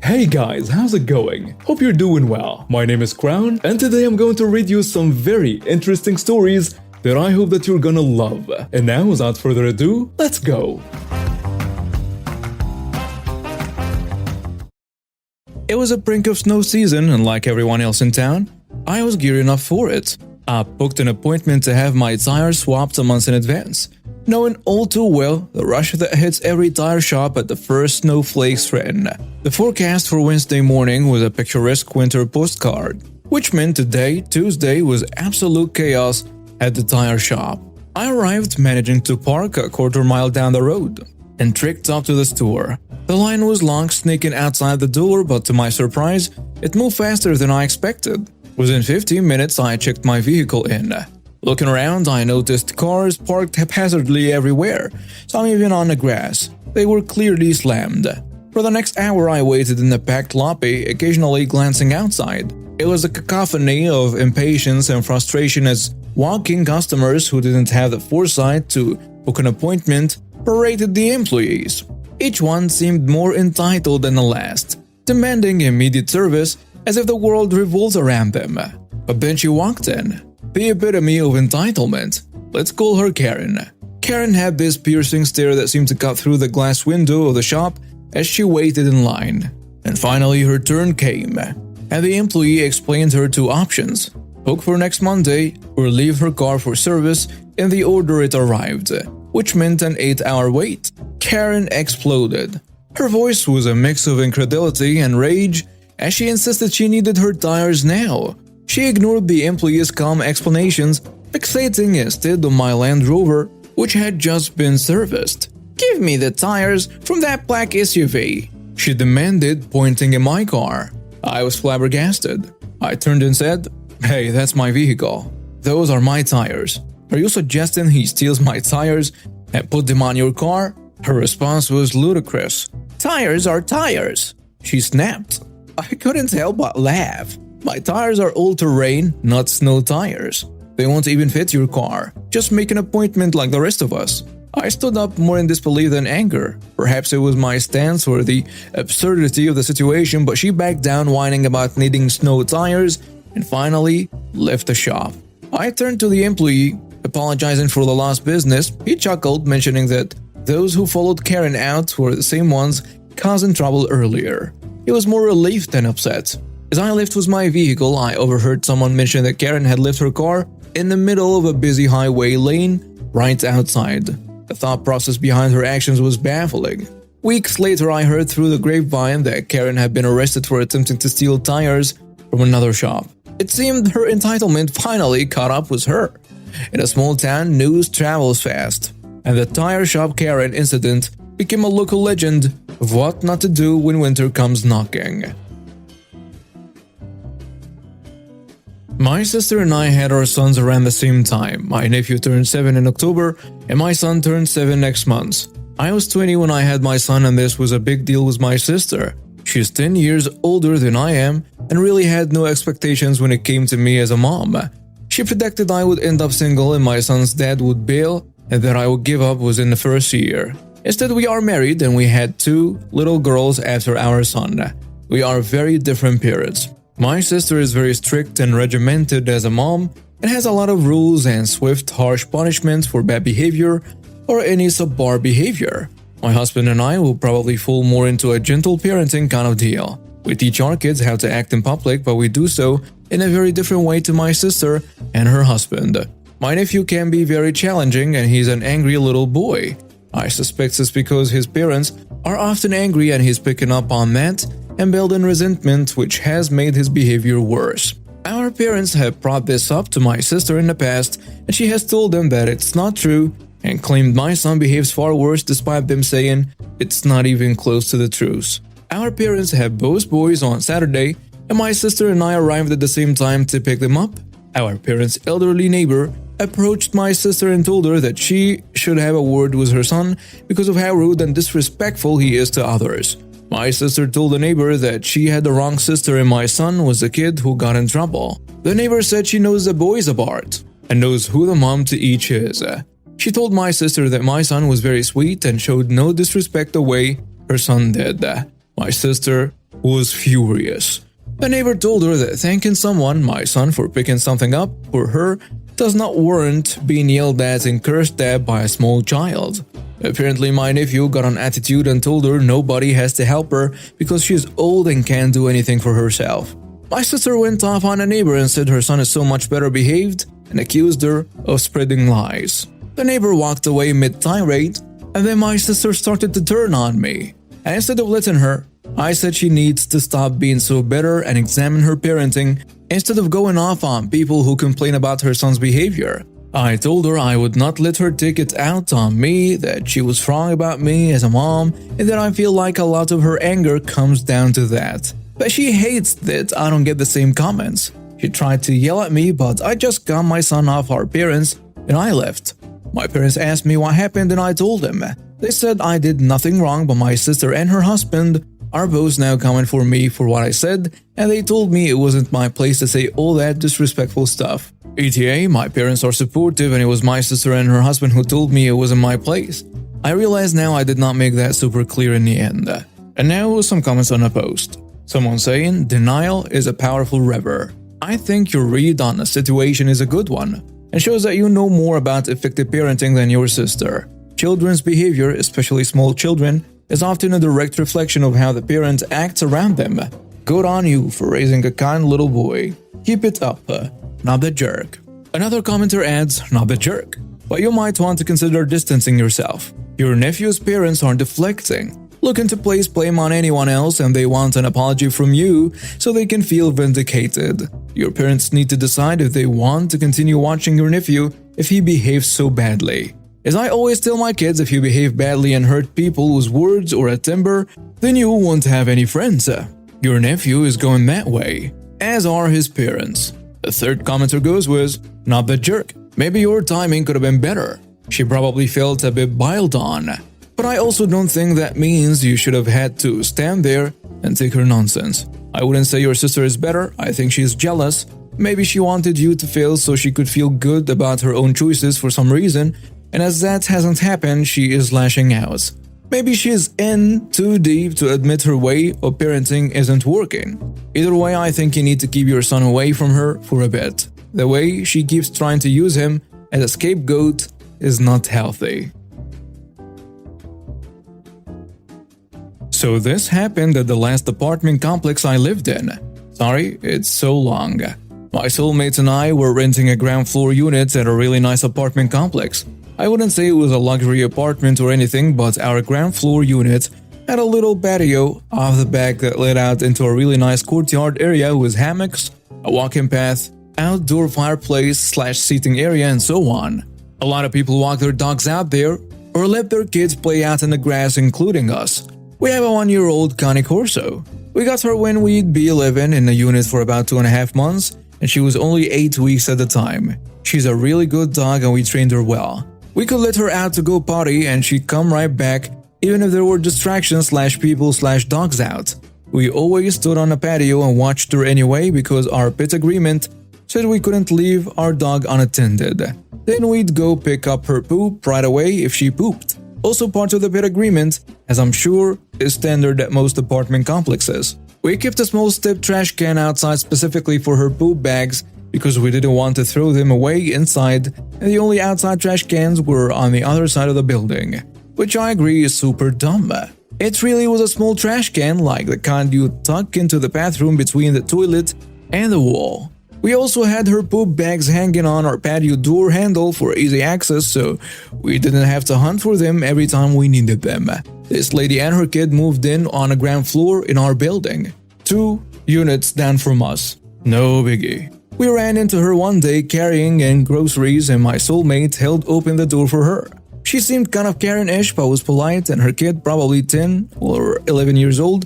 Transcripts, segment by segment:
Hey guys, how's it going? Hope you're doing well. My name is Crown, and today I'm going to read you some very interesting stories that I hope that you're gonna love. And now, without further ado, let's go! It was a brink of snow season, and like everyone else in town, I was gearing up for it. I booked an appointment to have my tires swapped a month in advance, knowing all too well the rush that hits every tire shop at the first snowflakes threaten. The forecast for Wednesday morning was a picturesque winter postcard, which meant today, Tuesday, was absolute chaos at the tire shop. I arrived managing to park a quarter-mile down the road and trekked up to the store. The line was long, sneaking outside the door, but to my surprise, it moved faster than I expected. Within 15 minutes, I checked my vehicle in. Looking around, I noticed cars parked haphazardly everywhere, some even on the grass. They were clearly slammed. For the next hour, I waited in the packed lobby, occasionally glancing outside. It was a cacophony of impatience and frustration as walking customers who didn't have the foresight to book an appointment berated the employees. Each one seemed more entitled than the last, demanding immediate service as if the world revolves around them. But then she walked in, the epitome of entitlement. Let's call her Karen. Karen had this piercing stare that seemed to cut through the glass window of the shop as she waited in line. And finally her turn came, and the employee explained her two options: book for next Monday or leave her car for service in the order it arrived, which meant an 8-hour wait. Karen exploded. Her voice was a mix of incredulity and rage as she insisted she needed her tires now. She ignored the employee's calm explanations, fixating instead on my Land Rover, which had just been serviced. "Give me the tires from that black SUV," she demanded, pointing at my car. I was flabbergasted. I turned and said, "Hey, that's my vehicle. Those are my tires. Are you suggesting he steals my tires and put them on your car?" Her response was ludicrous. "Tires are tires," she snapped. I couldn't help but laugh. My tires are all-terrain, not snow tires. They won't even fit your car. Just make an appointment like the rest of us. I stood up more in disbelief than anger. Perhaps it was my stance or the absurdity of the situation, but she backed down, whining about needing snow tires, and finally left the shop. I turned to the employee, apologizing for the lost business. He chuckled, mentioning that those who followed Karen out were the same ones causing trouble earlier. He was more relieved than upset. As I left with my vehicle, I overheard someone mention that Karen had left her car in the middle of a busy highway lane right outside. The thought process behind her actions was baffling. Weeks later, I heard through the grapevine that Karen had been arrested for attempting to steal tires from another shop. It seemed her entitlement finally caught up with her. In a small town, news travels fast, and the tire shop Karen incident became a local legend of what not to do when winter comes knocking. My sister and I had our sons around the same time. My nephew turned 7 in October, and my son turned 7 next month. I was 20 when I had my son, and this was a big deal with my sister. She's 10 years older than I am, and really had no expectations when it came to me as a mom. She predicted I would end up single and my son's dad would bail, and that I would give up within the first year. Instead, we are married and we had 2 little girls after our son. We are very different parents. My sister is very strict and regimented as a mom and has a lot of rules and swift, harsh punishments for bad behavior or any subpar behavior. My husband and I will probably fall more into a gentle parenting kind of deal. We teach our kids how to act in public, but we do so in a very different way to my sister and her husband. My nephew can be very challenging and he's an angry little boy. I suspect it's because his parents are often angry and he's picking up on that and building resentment, which has made his behavior worse. Our parents have brought this up to my sister in the past, and she has told them that it's not true and claimed my son behaves far worse despite them saying it's not even close to the truth. Our parents have both boys on Saturday, and my sister and I arrived at the same time to pick them up. Our parents' elderly neighbor approached my sister and told her that she should have a word with her son because of how rude and disrespectful he is to others. My sister told the neighbor that she had the wrong sister and my son was the kid who got in trouble. The neighbor said she knows the boys apart and knows who the mom to each is. She told my sister that my son was very sweet and showed no disrespect the way her son did. My sister was furious. The neighbor told her that thanking someone, my son, for picking something up for her does not warrant being yelled at and cursed at by a small child. Apparently, my nephew got an attitude and told her nobody has to help her because she's old and can't do anything for herself. My sister went off on a neighbor and said her son is so much better behaved and accused her of spreading lies. The neighbor walked away mid-tirade, and then my sister started to turn on me. And instead of letting her, I said she needs to stop being so bitter and examine her parenting instead of going off on people who complain about her son's behavior. I told her I would not let her take it out on me, that she was wrong about me as a mom, and that I feel like a lot of her anger comes down to that. But she hates that I don't get the same comments. She tried to yell at me, but I just got my son off our parents and I left. My parents asked me what happened and I told them. They said I did nothing wrong, but my sister and her husband are both now coming for me for what I said, and they told me it wasn't my place to say all that disrespectful stuff. ETA, my parents are supportive, and it was my sister and her husband who told me it wasn't my place. I realize now I did not make that super clear in the end. And now some comments on a post. Someone saying, denial is a powerful lever. I think your read on a situation is a good one, and shows that you know more about effective parenting than your sister. Children's behavior, especially small children, is often a direct reflection of how the parent acts around them. Good on you for raising a kind little boy. Keep it up, not the jerk. Another commenter adds, not the jerk, but you might want to consider distancing yourself. Your nephew's parents are deflecting, looking to place blame on anyone else, and they want an apology from you so they can feel vindicated. Your parents need to decide if they want to continue watching your nephew if he behaves so badly. As I always tell my kids, if you behave badly and hurt people with words or a temper, then you won't have any friends. Your nephew is going that way, as are his parents. The third commenter goes with, not the jerk. Maybe your timing could have been better. She probably felt a bit biled on. But I also don't think that means you should have had to stand there and take her nonsense. I wouldn't say your sister is better, I think she's jealous. Maybe she wanted you to fail so she could feel good about her own choices for some reason, and as that hasn't happened, she is lashing out. Maybe she's in too deep to admit her way of parenting isn't working. Either way, I think you need to keep your son away from her for a bit. The way she keeps trying to use him as a scapegoat is not healthy. So this happened at the last apartment complex I lived in. Sorry, it's so long. My soulmates and I were renting a ground floor unit at a really nice apartment complex. I wouldn't say it was a luxury apartment or anything, but our ground floor unit had a little patio off the back that led out into a really nice courtyard area with hammocks, a walking path, outdoor fireplace/seating area, and so on. A lot of people walk their dogs out there or let their kids play out in the grass, including us. We have a 1-year-old Cane Corso. We got her when we'd be living in the unit for about 2.5 months, and she was only 8 weeks at the time. She's a really good dog and we trained her well. We could let her out to go potty and she'd come right back even if there were distractions/people/dogs out. We always stood on a patio and watched her anyway because our pet agreement said we couldn't leave our dog unattended. Then we'd go pick up her poop right away if she pooped. Also part of the pet agreement, as I'm sure is standard at most apartment complexes. We kept a small step trash can outside specifically for her poop bags because we didn't want to throw them away inside, and the only outside trash cans were on the other side of the building, which I agree is super dumb. It really was a small trash can like the kind you tuck into the bathroom between the toilet and the wall. We also had her poop bags hanging on our patio door handle for easy access, so we didn't have to hunt for them every time we needed them. This lady and her kid moved in on a ground floor in our building, 2 units down from us. No biggie. We ran into her one day carrying in groceries and my soulmate held open the door for her. She seemed kind of Karen-ish but was polite, and her kid, probably 10 or 11 years old,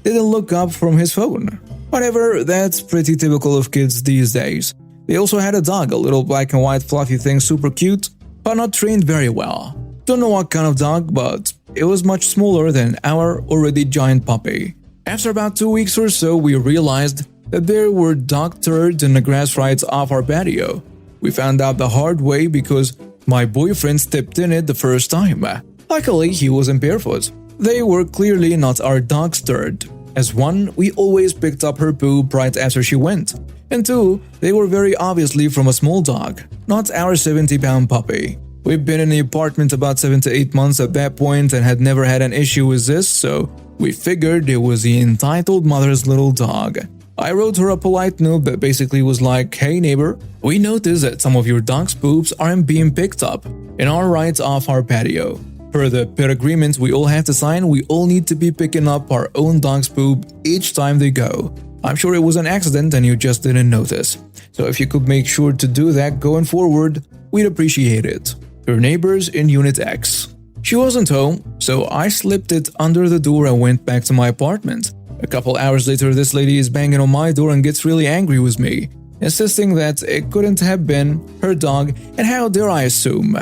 didn't look up from his phone. Whatever, that's pretty typical of kids these days. They also had a dog, a little black and white fluffy thing, super cute, but not trained very well. Don't know what kind of dog, but it was much smaller than our already giant puppy. After about 2 weeks or so, we realized that there were dog turds in the grass right off our patio. We found out the hard way because my boyfriend stepped in it the first time. Luckily, he wasn't barefoot. They were clearly not our dog's turd. as one, we always picked up her poop right after she went, and two, they were very obviously from a small dog, not our 70-pound puppy. We've been in the apartment about 7 to 8 months at that point and had never had an issue with this, so we figured it was the entitled mother's little dog. I wrote her a polite note that basically was like, "Hey neighbor, we noticed that some of your dog's poops aren't being picked up and are right off our patio. Per the pet agreement we all have to sign, we all need to be picking up our own dog's poop each time they go. I'm sure it was an accident and you just didn't notice. So if you could make sure to do that going forward, we'd appreciate it. Your neighbors in Unit X." She wasn't home, so I slipped it under the door and went back to my apartment. A couple hours later, this lady is banging on my door and gets really angry with me, insisting that it couldn't have been her dog and how dare I assume.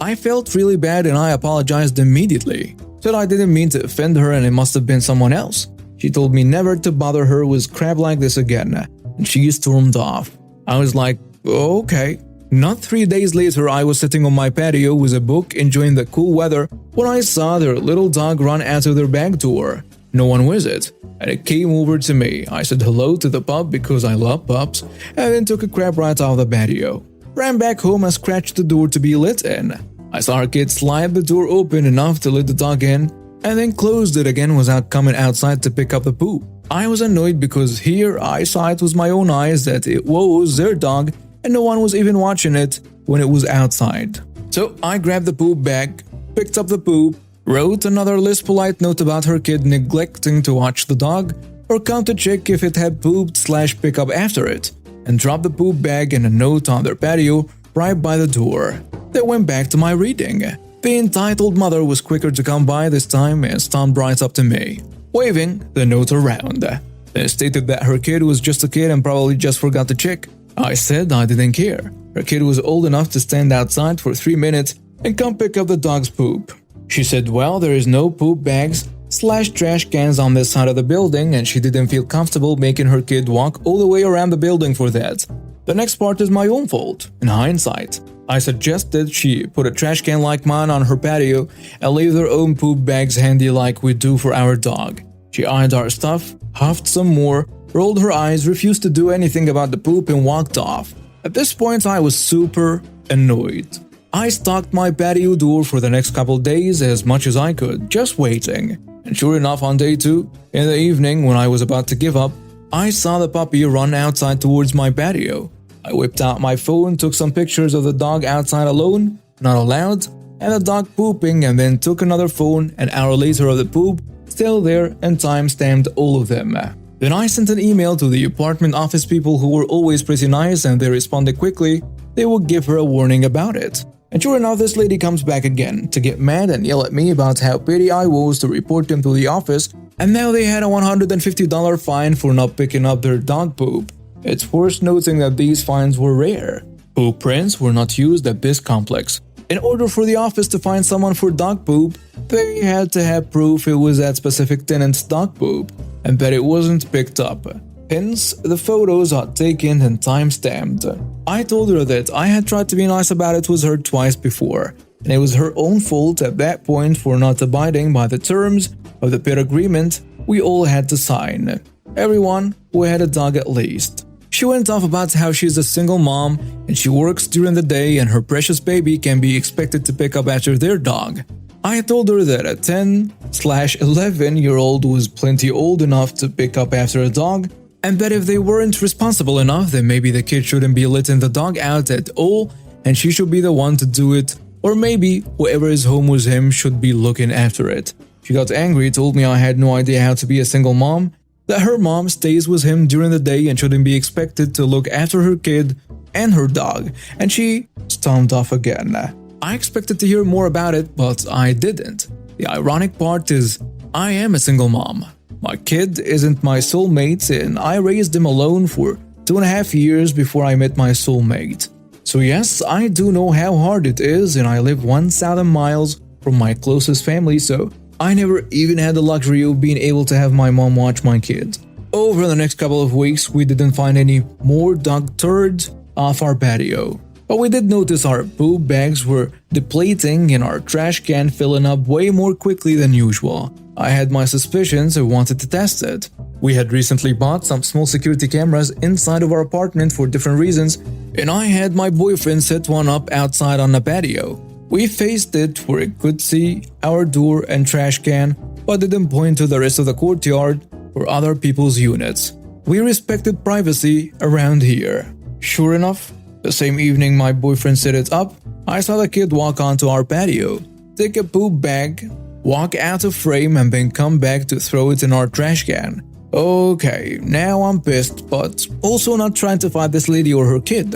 I felt really bad and I apologized immediately. Said I didn't mean to offend her and it must have been someone else. She told me never to bother her with crap like this again, and she stormed off. I was like, okay. Not 3 days later, I was sitting on my patio with a book enjoying the cool weather when I saw their little dog run out of their back door. No one with it, and it came over to me. I said hello to the pup because I love pups, and then took a crap right off the patio. Ran back home and scratched the door to be let in. I saw her kid slide the door open enough to let the dog in, and then closed it again without coming outside to pick up the poop. I was annoyed because here I saw it with my own eyes that it was their dog and no one was even watching it when it was outside. So I grabbed the poop bag, picked up the poop, wrote another less polite note about her kid neglecting to watch the dog or come to check if it had pooped/pick up after it, and dropped the poop bag and a note on their patio right by the door. Then went back to my reading. The entitled mother was quicker to come by this time and stomped right up to me, waving the note around. Then stated that her kid was just a kid and probably just forgot to check. I said I didn't care. Her kid was old enough to stand outside for 3 minutes and come pick up the dog's poop. She said, well, there is no poop bags/trash cans on this side of the building, and she didn't feel comfortable making her kid walk all the way around the building for that. The next part is my own fault, in hindsight. I suggested she put a trash can like mine on her patio and leave their own poop bags handy like we do for our dog. She eyed our stuff, huffed some more, rolled her eyes, refused to do anything about the poop, and walked off. At this point, I was super annoyed. I stalked my patio door for the next couple days as much as I could, just waiting. And sure enough, on day 2, in the evening when I was about to give up, I saw the puppy run outside towards my patio. I whipped out my phone, took some pictures of the dog outside alone, not allowed, and the dog pooping, and then took another phone an hour later of the poop, still there, and time-stamped all of them. Then I sent an email to the apartment office people who were always pretty nice, and they responded quickly. They would give her a warning about it. And sure enough, this lady comes back again to get mad and yell at me about how petty I was to report them to the office, and now they had a $150 fine for not picking up their dog poop. It's worth noting that these fines were rare. Poop prints were not used at this complex. In order for the office to find someone for dog poop, they had to have proof it was that specific tenant's dog poop, and that it wasn't picked up. Hence, the photos are taken and time-stamped. I told her that I had tried to be nice about it with her twice before, and it was her own fault at that point for not abiding by the terms of the pet agreement we all had to sign. Everyone who had a dog at least. She went off about how she's a single mom and she works during the day and her precious baby can be expected to pick up after their dog. I told her that a 10/11-year-old was plenty old enough to pick up after a dog, and that if they weren't responsible enough, then maybe the kid shouldn't be letting the dog out at all and she should be the one to do it, or maybe whoever is home with him should be looking after it. She got angry, told me I had no idea how to be a single mom, that her mom stays with him during the day and shouldn't be expected to look after her kid and her dog, and she stomped off again. I expected to hear more about it, but I didn't. The ironic part is, I am a single mom. My kid isn't my soulmate, and I raised him alone for 2.5 years before I met my soulmate. So yes, I do know how hard it is, and I live 1,000 miles from my closest family, so I never even had the luxury of being able to have my mom watch my kid. Over the next couple of weeks, we didn't find any more dog turds off our patio. But we did notice our poop bags were depleting and our trash can filling up way more quickly than usual. I had my suspicions and wanted to test it. We had recently bought some small security cameras inside of our apartment for different reasons, and I had my boyfriend set one up outside on the patio. We faced it where it could see our door and trash can, but didn't point to the rest of the courtyard or other people's units. We respected privacy around here. Sure enough, the same evening my boyfriend set it up, I saw the kid walk onto our patio, take a poop bag, walk out of frame, and then come back to throw it in our trash can. Okay, now I'm pissed, but also not trying to fight this lady or her kid.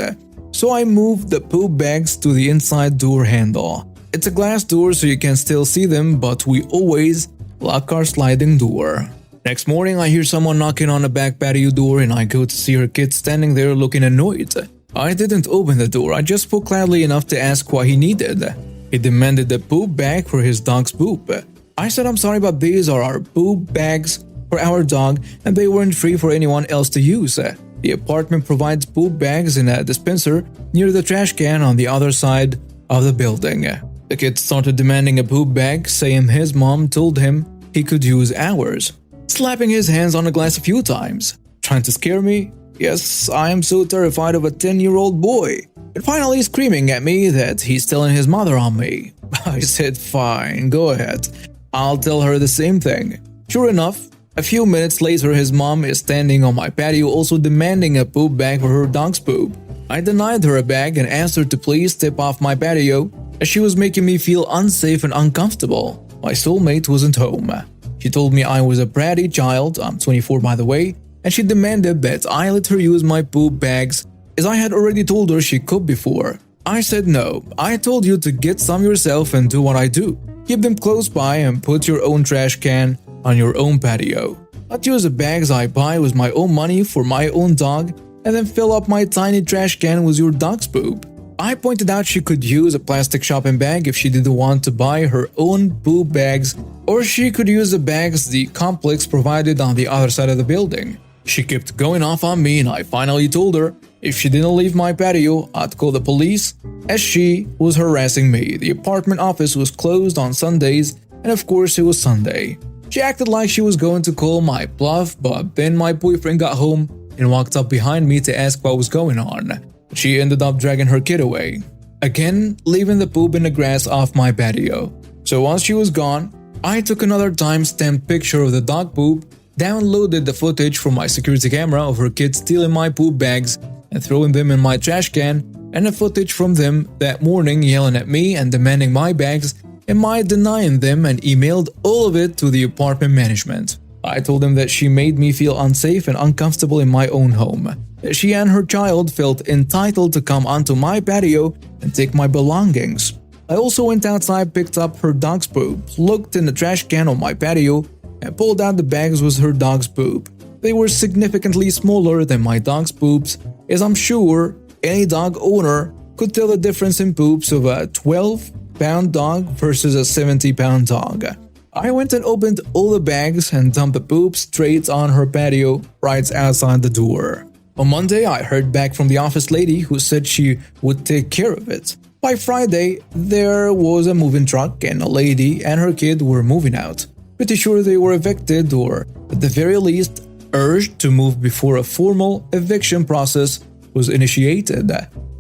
So I moved the poop bags to the inside door handle. It's a glass door so you can still see them, but we always lock our sliding door. Next morning, I hear someone knocking on the back patio door and I go to see her kid standing there looking annoyed. I didn't open the door, I just spoke loudly enough to ask what he needed. He demanded the poop bag for his dog's poop. I said I'm sorry, but these are our poop bags for our dog and they weren't free for anyone else to use. The apartment provides poop bags in a dispenser near the trash can on the other side of the building. The kid started demanding a poop bag, saying his mom told him he could use ours, slapping his hands on the glass a few times. Trying to scare me? Yes, I am so terrified of a 10-year-old boy. And finally screaming at me that he's telling his mother on me. I said fine, go ahead. I'll tell her the same thing. Sure enough, a few minutes later his mom is standing on my patio also demanding a poop bag for her dog's poop. I denied her a bag and asked her to please step off my patio as she was making me feel unsafe and uncomfortable. My soulmate wasn't home. She told me I was a bratty child, I'm 24 by the way, and she demanded that I let her use my poop bags as I had already told her she could before. I said no, I told you to get some yourself and do what I do. Keep them close by and put your own trash can on your own patio. Not use the bags I buy with my own money for my own dog and then fill up my tiny trash can with your dog's poop. I pointed out she could use a plastic shopping bag if she didn't want to buy her own poop bags, or she could use the bags the complex provided on the other side of the building. She kept going off on me and I finally told her if she didn't leave my patio, I'd call the police, as she was harassing me. The apartment office was closed on Sundays, and of course it was Sunday. She acted like she was going to call my bluff, but then my boyfriend got home and walked up behind me to ask what was going on. She ended up dragging her kid away, again leaving the poop in the grass off my patio. So once she was gone, I took another time-stamped picture of the dog poop, downloaded the footage from my security camera of her kid stealing my poop bags and throwing them in my trash can, and the footage from them that morning yelling at me and demanding my bags and my denying them, and emailed all of it to the apartment management. I told them that she made me feel unsafe and uncomfortable in my own home. She and her child felt entitled to come onto my patio and take my belongings. I also went outside, picked up her dog's poop, looked in the trash can on my patio, and pulled out the bags with her dog's poop. They were significantly smaller than my dog's poops, as I'm sure any dog owner could tell the difference in poops of a 12-pound dog versus a 70-pound dog. I went and opened all the bags and dumped the poop straight on her patio right outside the door. On Monday, I heard back from the office lady who said she would take care of it. By Friday, there was a moving truck and a lady and her kid were moving out. Pretty sure they were evicted, or at the very least urged to move before a formal eviction process was initiated.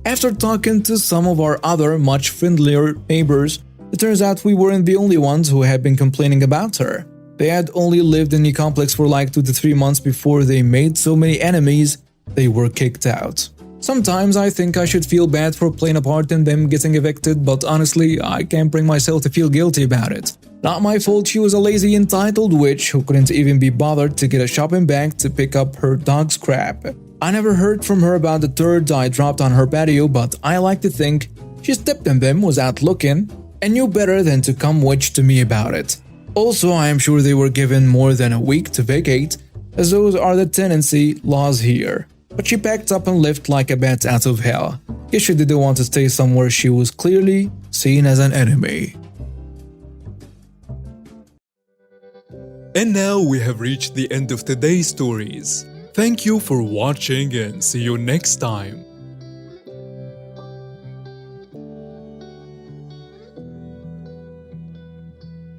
After talking to some of our other much friendlier neighbors, it turns out we weren't the only ones who had been complaining about her. They had only lived in the complex for like 2 to 3 months before they made so many enemies they were kicked out. Sometimes I think I should feel bad for playing a part in them getting evicted, but honestly, I can't bring myself to feel guilty about it. Not my fault she was a lazy entitled witch who couldn't even be bothered to get a shopping bag to pick up her dog's crap. I never heard from her about the turds I dropped on her patio, but I like to think she stepped in them, was out looking, and knew better than to come witch to me about it. Also, I am sure they were given more than a week to vacate, as those are the tenancy laws here. But she packed up and left like a bat out of hell. Guess she didn't want to stay somewhere she was clearly seen as an enemy. And now we have reached the end of today's stories. Thank you for watching and see you next time.